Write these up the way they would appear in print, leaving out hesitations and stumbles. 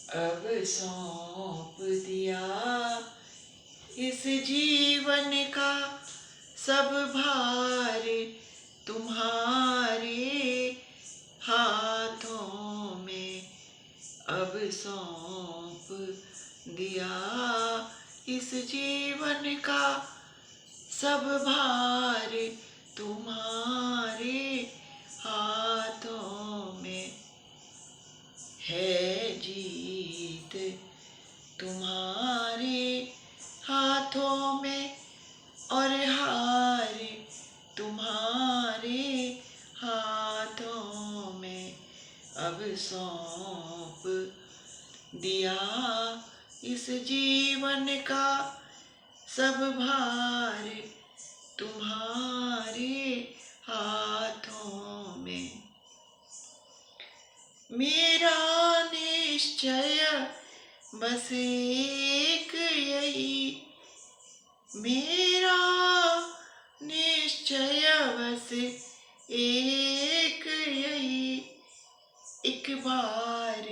अब सौंप दिया इस जीवन का सब भार तुम्हारे हाथों में। अब सौंप दिया इस जीवन का सब भार तुम्हारे हाथों में। है जीत तुम्हारे हाथों में और हार तुम्हारे हाथों में। अब सौंप दिया इस जीवन का सब भार तुम्हारे हाथों में। मेरा निश्चय बस एक यही, मेरा निश्चय बस एक यही, एक बार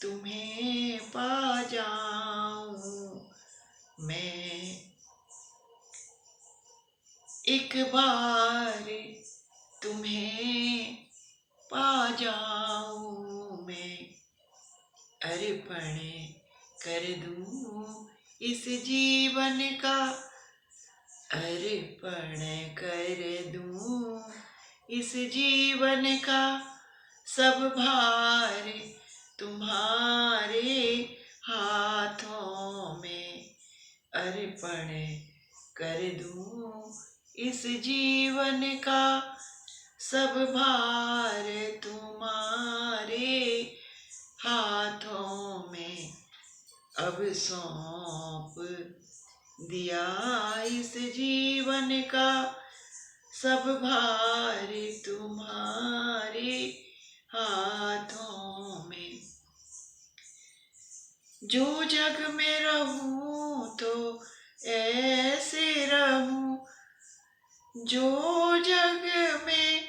तुम्हें पा जाऊं मैं, एक बार तुम्हें पा जाऊं मैं। अर्पण कर दूं इस जीवन का, अर्पण कर दूं इस जीवन का सब भार तुम्हारे हाथों में। अर्पण कर दूं इस जीवन का सब भार तुम्हारे हाथों में। अब सौंप दिया इस जीवन का सब भार तुम्हारे हाथों में। जो जग में रहूं तो ऐसे रहूं, जो जग में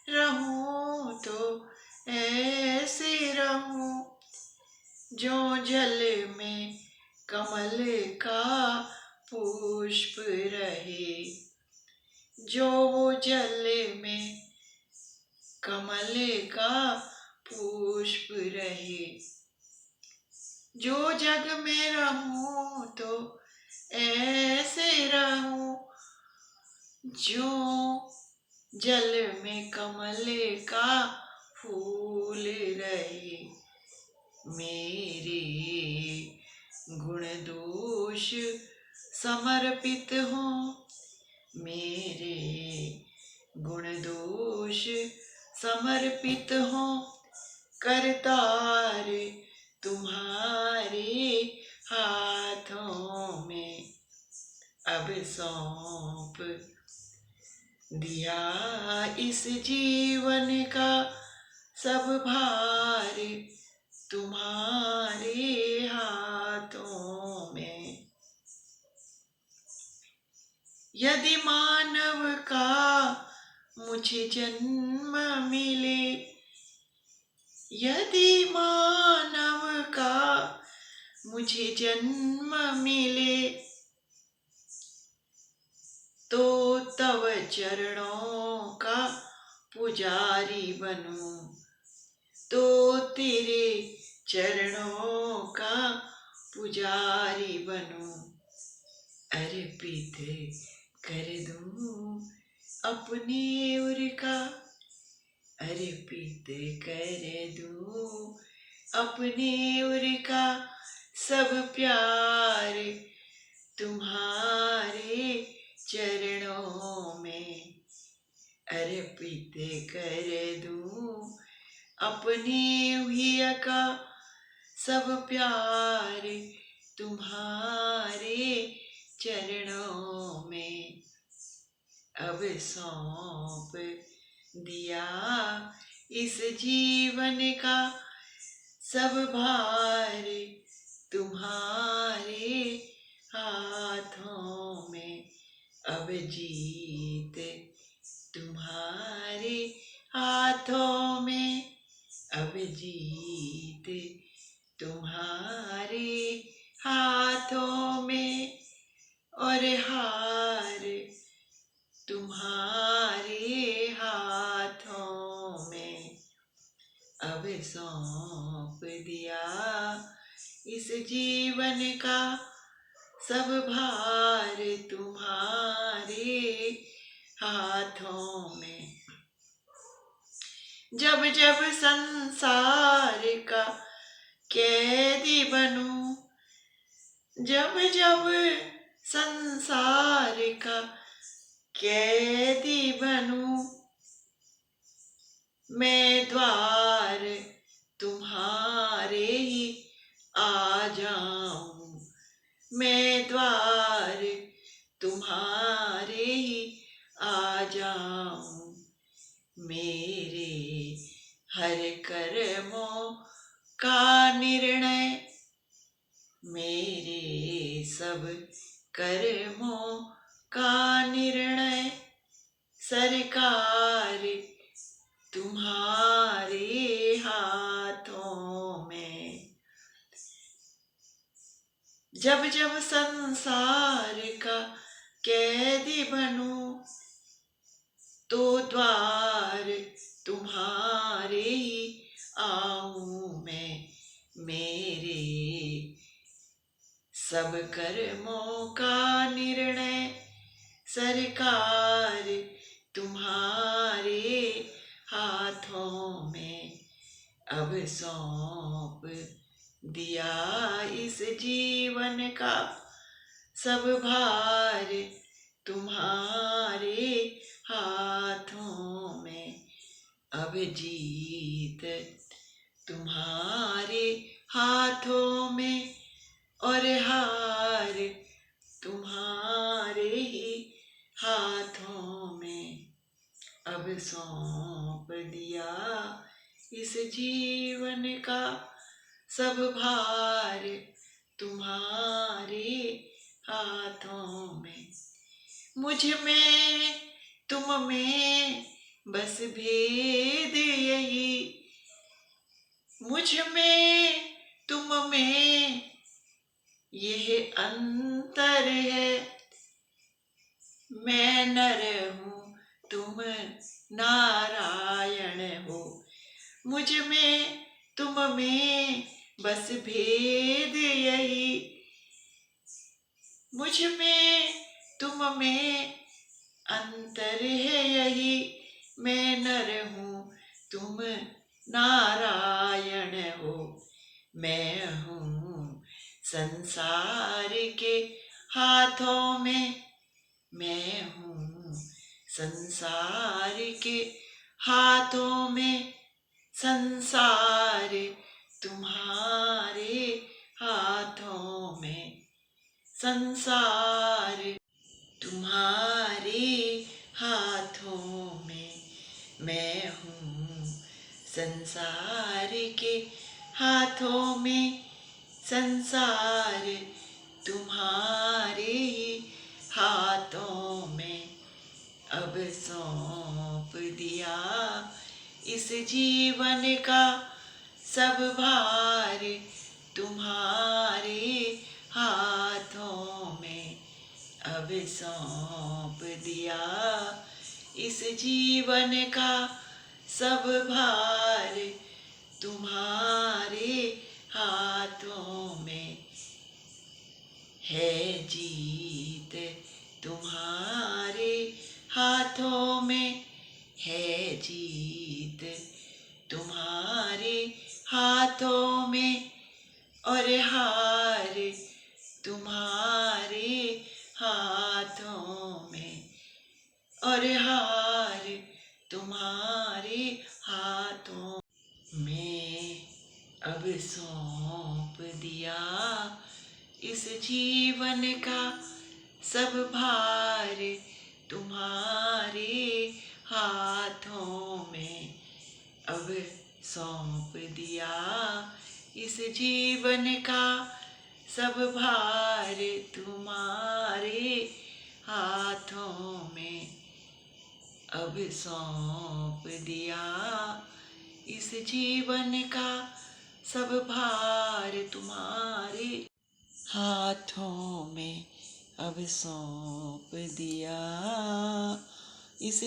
रहूं तो ऐसे रहूं, जो जल में कमल का पुष्प रहे, जो जल में कमल का पुष्प रहे। जो जग में रहूं तो ऐसे रहूं, जो जल में कमल का फूल रहे। मेरे गुण दोष समर्पित हो, मेरे गुण दोष समर्पित हो, करतार तुम्हारे हाथों में। अब सौंप दिया इस जीवन का सब भार तुम्हारे हाथों में। यदि मानव का मुझे जन्म मिले, यदि मानव का मुझे जन्म मिले, तो तव चरणों का पुजारी बनूं, तो तेरे चरणों का पुजारी बनूं। अर्पित कर दूं अपने उर का, अर्पित कर दूं अपने उर का सब प्यार तुम्हारे चरणों में। अर्पित कर दूं अपने उहिया का सब प्यार तुम्हारे चरणों में। अब सौंप दिया इस जीवन का सब भार तुम्हारे हाथों में। अब जीत तुम्हारे हाथों में, अब जीत तुम्हारे तुम्हारे हाथों में और हार तुम्हारे हाथों में। अब सौंप दिया इस जीवन का सब भार तुम्हारे हाथों में। जब जब संसार का कैदी बनूं, जब जब संसार का कैदी बनूं, मैं द्वार तुम्हारे ही आ जाऊं, मैं द्वार तुम्हारे ही आ जाऊं। मेरे हर कर्मों का निर्णय, मेरे सब कर्मों का निर्णय सरकार तुम्हारे हाथों में। जब जब संसार का कैदी बनूं, तो द्वार तुम्हारे ही आऊं मैं। मेरे सब कर्मों का निर्णय सरकार तुम्हारे हाथों में। अब सौंप दिया इस जीवन का सब भार तुम्हारे हाथों में। अब जीत तुम्हारे हाथों में और हार तुम्हारे ही हाथों में। अब सौंप दिया इस जीवन का सब भार तुम्हारे हाथों में। मुझ में तुम में बस भेद यही, मुझ में तुम में यह अंतर है। मैं नर हूँ तुम नारायण हो, मुझ में तुम में बस भेद यही, मुझ में तुम में अंतर है यही। मैं नर हूँ तुम नारायण हो, मैं हूँ संसार के हाथों में, मैं हूँ संसार के हाथों में। संसार तुम्हारे हाथों में, संसार तुम्हारे हाथों में। मैं हूँ संसार के हाथों में, संसार तुम्हारे ही हाथों में। अब सौंप दिया इस जीवन का सब भार तुम्हारे हाथों में। अब सौंप दिया इस जीवन का सब भार तुम्हारे हाथों में। है जीत तुम्हारे हाथों में, है जीत तुम्हारे हाथों में और हार तुम्हारे हाथों में, और हार तुम्हारे हाथों में। अब सौंप दिया इस जीवन का सब भार तुम्हारे हाथों में। अब सौंप दिया इस जीवन का सब भार तुम्हारे हाथों में। अब सौंप दिया इस जीवन का सब भार भार तुम्हारे हाथों में अब सौंप दिया। इस